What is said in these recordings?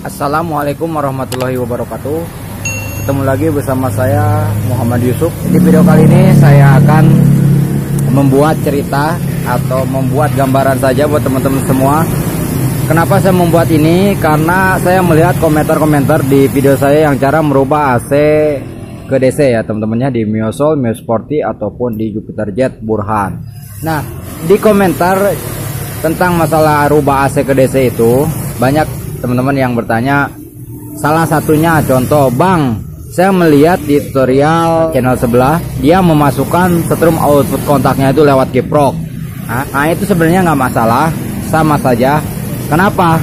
Assalamualaikum warahmatullahi wabarakatuh. Ketemu lagi bersama saya Muhammad Yusuf. Di video kali ini saya akan membuat cerita atau membuat gambaran saja buat teman-teman semua. Kenapa saya membuat ini? Karena saya melihat komentar-komentar di video saya yang cara merubah AC ke DC ya teman-temannya, di Mio Soul, Mio Sporty ataupun di Jupiter Jet Burhan. Nah, di komentar tentang masalah rubah AC ke DC itu banyak teman-teman yang bertanya. Salah satunya contoh, Bang, saya melihat di tutorial channel sebelah dia memasukkan setrum output kontaknya itu lewat kiprok. Nah itu sebenarnya nggak masalah, sama saja. Kenapa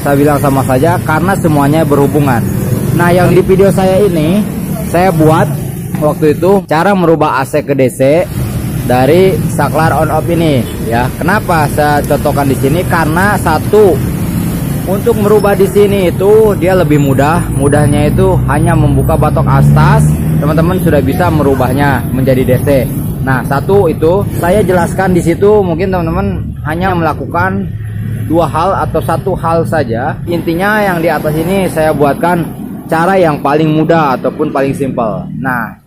saya bilang sama saja? Karena semuanya berhubungan. Nah yang di video saya ini saya buat waktu itu cara merubah AC ke DC dari saklar on off ini ya. Kenapa saya contohkan di sini? Karena satu, untuk merubah di sini itu dia lebih mudah. Mudahnya itu hanya membuka batok atas, teman-teman sudah bisa merubahnya menjadi DC. Nah, satu itu saya jelaskan di situ, mungkin teman-teman hanya melakukan dua hal atau satu hal saja. Intinya yang di atas ini saya buatkan cara yang paling mudah ataupun paling simpel. Nah,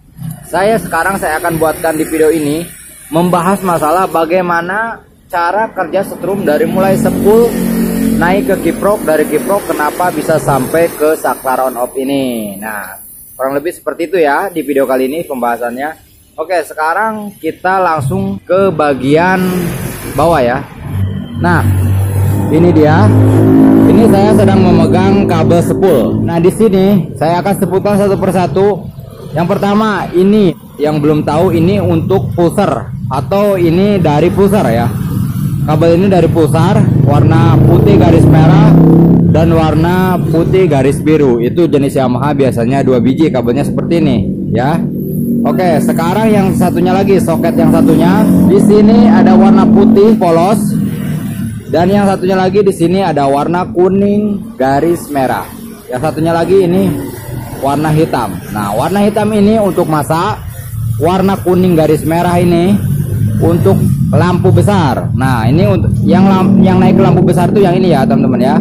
saya akan buatkan di video ini membahas masalah bagaimana cara kerja setrum dari mulai spool naik ke kiprok, dari kiprok kenapa bisa sampai ke saklar on off ini. Nah, kurang lebih seperti itu ya di video kali ini pembahasannya. Oke, sekarang kita langsung ke bagian bawah ya. Nah, ini dia. Ini saya sedang memegang kabel spool. Nah, di sini saya akan sebutkan satu persatu. Yang pertama, ini yang belum tahu, ini untuk pulsar atau ini dari pulsar ya. Kabel ini dari pulsar, warna putih garis merah dan warna putih garis biru. Itu jenis Yamaha, biasanya 2 biji kabelnya seperti ini ya. Oke, sekarang yang satunya lagi, soket yang satunya di sini ada warna putih polos dan yang satunya lagi di sini ada warna kuning garis merah. Yang satunya lagi ini warna hitam. Nah, warna hitam ini untuk masak, warna kuning garis merah ini untuk lampu besar. Nah, ini untuk yang naik ke lampu besar itu yang ini ya teman-teman ya.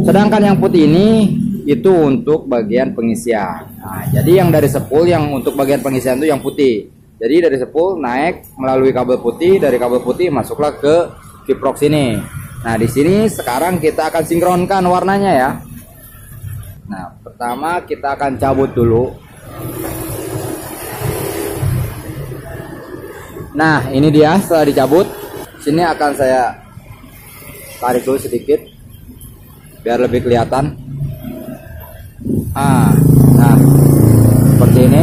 Sedangkan yang putih ini itu untuk bagian pengisian. Nah, jadi yang dari spool yang untuk bagian pengisian itu yang putih. Jadi dari spool naik melalui kabel putih, dari kabel putih masuklah ke kiprok sini. Nah, di sini sekarang kita akan sinkronkan warnanya ya. Nah, pertama kita akan cabut dulu. Nah, ini dia setelah dicabut. Sini akan saya tarik dulu sedikit biar lebih kelihatan. Nah, seperti ini.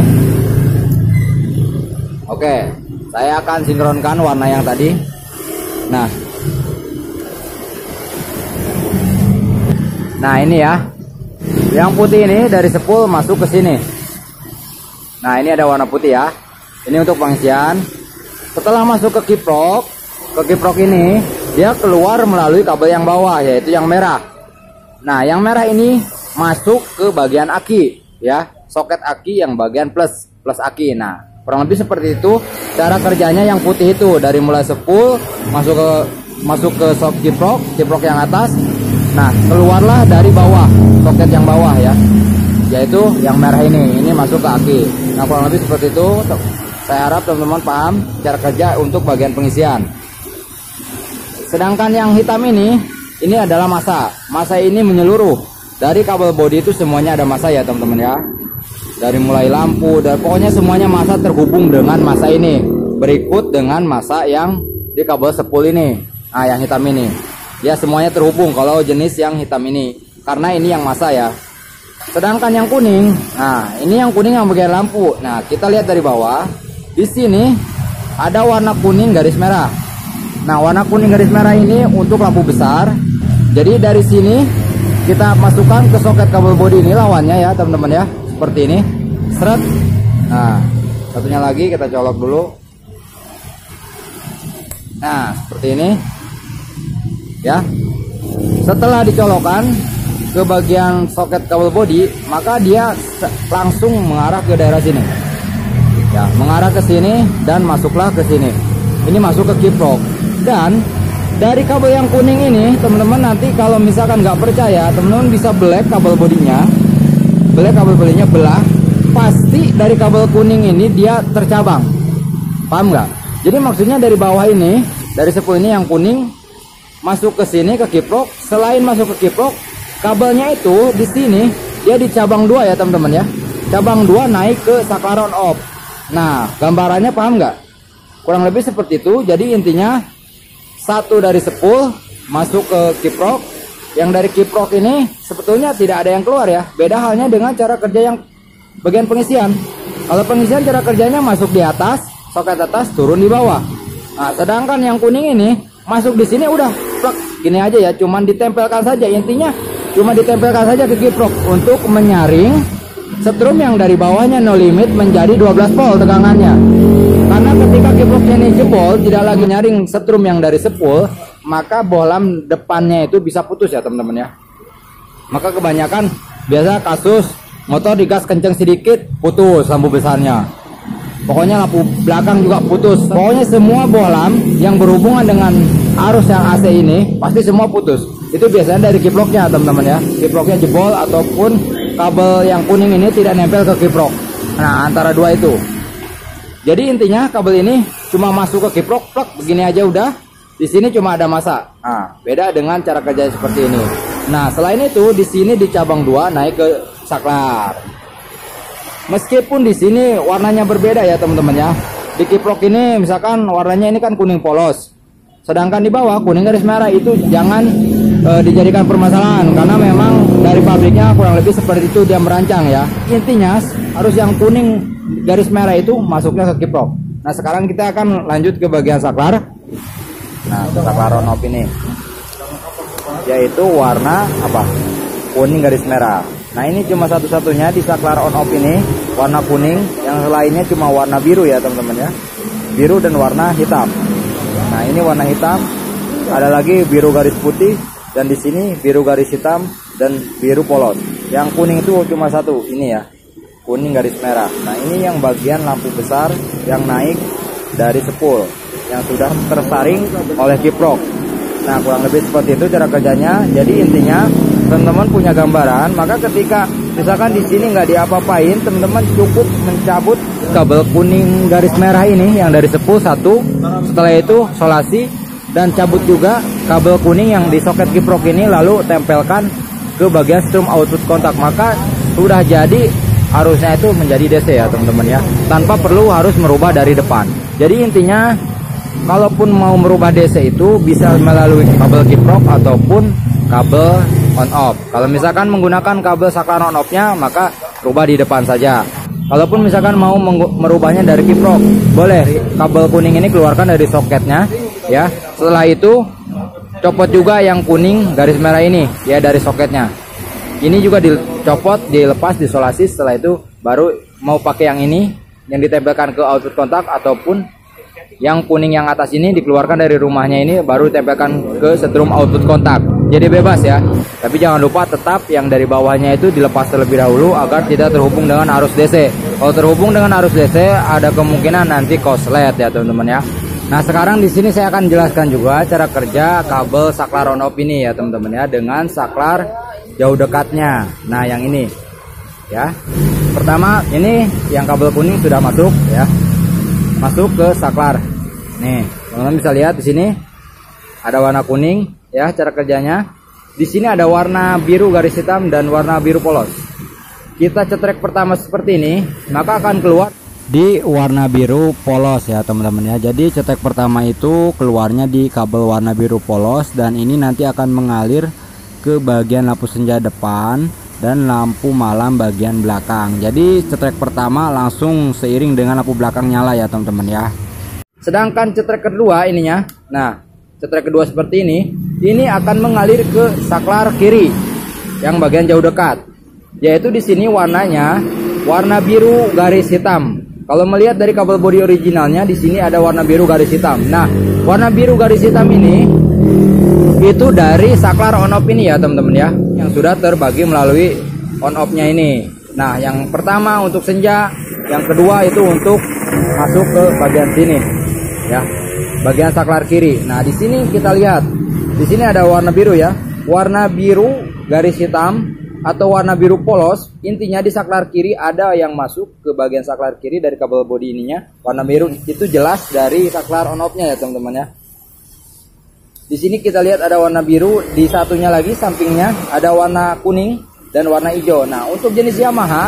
Oke, saya akan sinkronkan warna yang tadi. Nah, ini ya. Yang putih ini dari spool masuk ke sini. Nah, ini ada warna putih ya. Ini untuk pengisian. Setelah masuk ke kiprok ini dia keluar melalui kabel yang bawah, yaitu yang merah. Nah, yang merah ini masuk ke bagian aki ya, soket aki yang bagian plus aki. Nah, kurang lebih seperti itu cara kerjanya. Yang putih itu dari mulai spool masuk ke kiprok yang atas. Nah, keluarlah dari bawah, soket yang bawah ya, yaitu yang merah ini masuk ke aki. Nah, kurang lebih seperti itu. Saya harap teman-teman paham cara kerja untuk bagian pengisian. Sedangkan yang hitam ini adalah massa. Massa ini menyeluruh dari kabel bodi itu, semuanya ada massa ya teman-teman ya. Dari mulai lampu dan pokoknya semuanya massa terhubung dengan massa ini. Berikut dengan massa yang di kabel spool ini. Nah, yang hitam ini. Ya, semuanya terhubung kalau jenis yang hitam ini. Karena ini yang massa ya. Sedangkan yang kuning, nah ini yang kuning yang bagian lampu. Nah, kita lihat dari bawah. Di sini ada warna kuning garis merah. Nah, warna kuning garis merah ini untuk lampu besar. Jadi dari sini kita masukkan ke soket kabel bodi ini lawannya ya teman-teman ya. Seperti ini. Seret. Nah, satunya lagi kita colok dulu. Nah, seperti ini. Ya. Setelah dicolokkan ke bagian soket kabel bodi, maka dia langsung mengarah ke daerah sini. Ya, mengarah ke sini dan masuklah ke sini. Ini masuk ke kiprok. Dan Dari kabel yang kuning ini, teman-teman, nanti kalau misalkan nggak percaya, teman-teman bisa belek kabel bodinya, belah. Pasti dari kabel kuning ini dia tercabang, paham nggak? Jadi maksudnya dari bawah ini, dari spool ini yang kuning masuk ke sini ke kiprok. Selain masuk ke kiprok, kabelnya itu di sini dia dicabang dua ya teman-teman ya. Cabang dua naik ke saklar on off. Nah, gambarannya paham nggak? Kurang lebih seperti itu. Jadi intinya satu dari spool masuk ke kiprok. Yang dari kiprok ini sebetulnya tidak ada yang keluar ya. Beda halnya dengan cara kerja yang bagian pengisian. Kalau pengisian cara kerjanya masuk di atas, soket atas, turun di bawah. Nah, sedangkan yang kuning ini masuk di sini udah plak gini aja ya, cuman ditempelkan saja. Intinya cuma ditempelkan saja ke kiprok untuk menyaring setrum yang dari bawahnya no limit menjadi 12 volt tegangannya. Karena ketika kiproknya ini jebol, tidak lagi nyaring setrum yang dari spool, maka bohlam depannya itu bisa putus ya teman-teman ya. Maka kebanyakan biasa kasus motor digas kenceng sedikit putus lampu besarnya, pokoknya lampu belakang juga putus. Pokoknya semua bohlam yang berhubungan dengan arus yang AC ini pasti semua putus. Itu biasanya dari kiproknya teman-teman ya. Kiproknya jebol ataupun kabel yang kuning ini tidak nempel ke kiprok. Nah, antara dua itu. Jadi intinya kabel ini cuma masuk ke kiprok plak begini aja udah. Di sini cuma ada masa. Nah, beda dengan cara kerja seperti ini. Nah, selain itu di sini di cabang dua naik ke saklar. Meskipun di sini warnanya berbeda ya teman-teman ya. Di kiprok ini misalkan warnanya ini kan kuning polos. Sedangkan di bawah kuning garis merah, itu jangan dijadikan permasalahan karena memang dari pabriknya kurang lebih seperti itu dia merancang ya. Intinya harus yang kuning garis merah itu masuknya ke kiprok. Nah, sekarang kita akan lanjut ke bagian saklar. Nah, saklar on off ini yaitu warna apa? Kuning garis merah. Nah, ini cuma satu-satunya di saklar on off ini warna kuning, yang lainnya cuma warna biru ya teman-teman ya. Biru dan warna hitam. Nah, ini warna hitam, ada lagi biru garis putih, dan di sini biru garis hitam dan biru polos. Yang kuning itu cuma satu, ini ya, kuning garis merah. Nah, ini yang bagian lampu besar yang naik dari spool yang sudah tersaring oleh kiprok. Nah, kurang lebih seperti itu cara kerjanya. Jadi intinya teman-teman punya gambaran, maka ketika misalkan di sini nggak diapa-apain, teman-teman cukup mencabut kabel kuning garis merah ini yang dari spool satu. Setelah itu solasi dan cabut juga kabel kuning yang di soket kiprok ini, lalu tempelkan ke bagian strum output kontak. Maka sudah jadi arusnya itu menjadi DC ya teman-teman ya, tanpa perlu harus merubah dari depan. Jadi intinya kalaupun mau merubah DC itu bisa melalui kabel kiprok ataupun kabel on off. Kalau misalkan menggunakan kabel saklar on off-nya, maka rubah di depan saja. Kalaupun misalkan mau merubahnya dari kiprok, boleh kabel kuning ini keluarkan dari soketnya ya. Setelah itu copot juga yang kuning garis merah ini ya dari soketnya. Ini juga dicopot, dilepas, disolasi. Setelah itu baru mau pakai yang ini yang ditempelkan ke output kontak, ataupun yang kuning yang atas ini dikeluarkan dari rumahnya ini baru ditempelkan ke setrum output kontak. Jadi bebas ya. Tapi jangan lupa tetap yang dari bawahnya itu dilepas terlebih dahulu agar tidak terhubung dengan arus DC. Kalau terhubung dengan arus DC ada kemungkinan nanti korslet ya teman-teman ya. Nah, sekarang di sini saya akan jelaskan juga cara kerja kabel saklar on off ini ya teman-teman ya, dengan saklar jauh dekatnya. Nah, yang ini ya. Pertama ini yang kabel kuning sudah masuk ya. Masuk ke saklar. Nih, teman-teman bisa lihat di sini ada warna kuning ya cara kerjanya. Di sini ada warna biru garis hitam dan warna biru polos. Kita cetrek pertama seperti ini, maka akan keluar di warna biru polos ya teman-teman ya. Jadi cetrek pertama itu keluarnya di kabel warna biru polos, dan ini nanti akan mengalir ke bagian lampu senja depan dan lampu malam bagian belakang. Jadi cetrek pertama langsung seiring dengan lampu belakang nyala ya teman-teman ya. Sedangkan cetrek kedua ininya, nah cetrek kedua seperti ini akan mengalir ke saklar kiri yang bagian jauh dekat. Yaitu di sini warnanya warna biru garis hitam. Kalau melihat dari kabel bodi originalnya, di sini ada warna biru garis hitam. Nah, warna biru garis hitam ini itu dari saklar on off ini ya teman-teman ya, yang sudah terbagi melalui on off-nya ini. Nah, yang pertama untuk senja, yang kedua itu untuk masuk ke bagian sini ya. bagian saklar kiri. Nah, di sini kita lihat, di sini ada warna biru ya, warna biru garis hitam atau warna biru polos. Intinya di saklar kiri ada yang masuk ke bagian saklar kiri dari kabel bodi ininya. Warna biru itu jelas dari saklar on off-nya ya teman-teman ya. Di sini kita lihat ada warna biru, di satunya lagi sampingnya ada warna kuning dan warna hijau. Nah, untuk jenis Yamaha,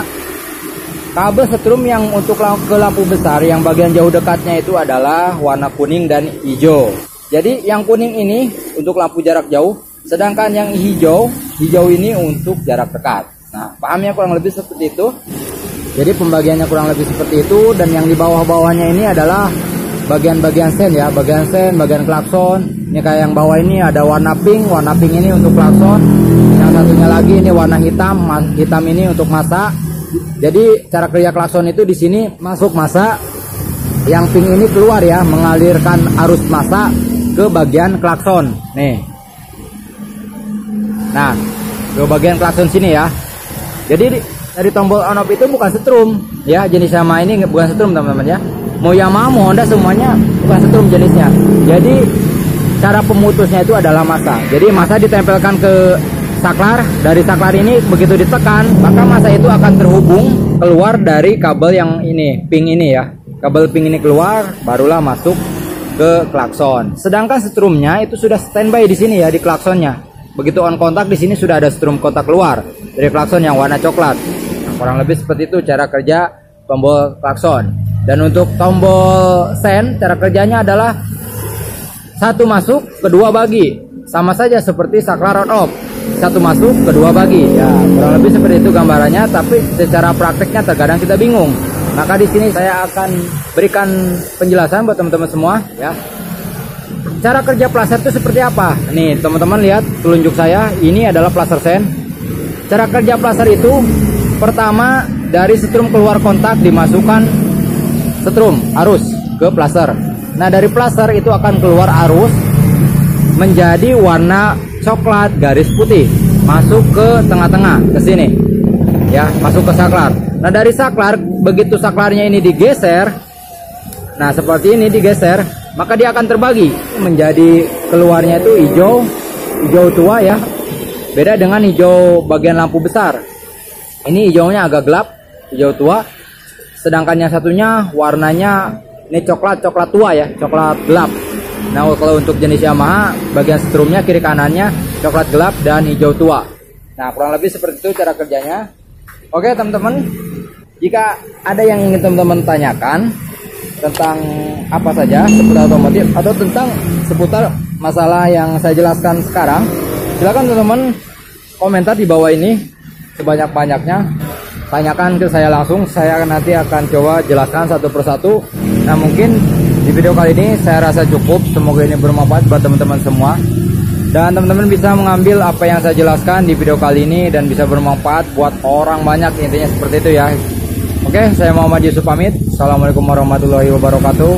kabel setrum yang untuk ke lampu besar yang bagian jauh dekatnya itu adalah warna kuning dan hijau. Jadi yang kuning ini untuk lampu jarak jauh, sedangkan yang hijau ini untuk jarak dekat. Nah, pahamnya kurang lebih seperti itu. Jadi pembagiannya kurang lebih seperti itu. Dan yang di bawah-bawahnya ini adalah bagian-bagian sen ya, bagian sen, bagian klakson. Ini kayak yang bawah ini ada warna pink ini untuk klakson. Yang satunya lagi ini warna hitam ini untuk masa. Jadi cara kerja klakson itu di sini masuk masa, yang pink ini keluar ya, mengalirkan arus masa ke bagian klakson. Nih. Nah, ke bagian klakson sini ya. Jadi dari tombol on off itu bukan setrum ya, jenis Yamaha ini bukan setrum teman-teman ya. Mau Yamaha mau Honda semuanya bukan setrum jenisnya. Jadi cara pemutusnya itu adalah masa. Jadi masa ditempelkan ke saklar. Dari saklar ini begitu ditekan, maka masa itu akan terhubung keluar dari kabel yang ini, pink ini ya. Kabel pink ini keluar, barulah masuk ke klakson. Sedangkan setrumnya itu sudah standby di sini ya, di klaksonnya. Begitu on kontak di sini sudah ada strum kontak keluar dari klakson yang warna coklat. Nah, kurang lebih seperti itu cara kerja tombol klakson. Dan untuk tombol sen, cara kerjanya adalah satu masuk, kedua bagi. Sama saja seperti saklar on off. Satu masuk, kedua bagi. Ya, kurang lebih seperti itu gambarannya, tapi secara prakteknya terkadang kita bingung. Maka di sini saya akan berikan penjelasan buat teman-teman semua ya. Cara kerja plaster itu seperti apa? Nih, teman-teman lihat telunjuk saya, ini adalah plaster sen. Cara kerja plaster itu pertama dari setrum keluar kontak dimasukkan setrum arus ke plaster. Nah, dari plaster itu akan keluar arus menjadi warna coklat garis putih, masuk ke tengah-tengah ke sini. Ya, masuk ke saklar. Nah, dari saklar begitu saklarnya ini digeser, nah seperti ini digeser, maka dia akan terbagi menjadi keluarnya itu hijau tua ya. Beda dengan hijau bagian lampu besar. Ini hijaunya agak gelap, hijau tua. Sedangkan yang satunya warnanya ini coklat tua ya, coklat gelap. Nah, kalau untuk jenis Yamaha bagian setrumnya kiri kanannya coklat gelap dan hijau tua. Nah, kurang lebih seperti itu cara kerjanya. Oke teman-teman, jika ada yang ingin teman-teman tanyakan tentang apa saja seputar otomotif atau tentang seputar masalah yang saya jelaskan sekarang, silakan teman-teman komentar di bawah ini sebanyak-banyaknya. Tanyakan ke saya langsung, saya nanti akan coba jelaskan satu persatu. Nah, mungkin di video kali ini saya rasa cukup. Semoga ini bermanfaat buat teman-teman semua. Dan teman-teman bisa mengambil apa yang saya jelaskan di video kali ini dan bisa bermanfaat buat orang banyak, intinya seperti itu ya. Oke, saya Muhammad Yusuf pamit. Assalamualaikum warahmatullahi wabarakatuh.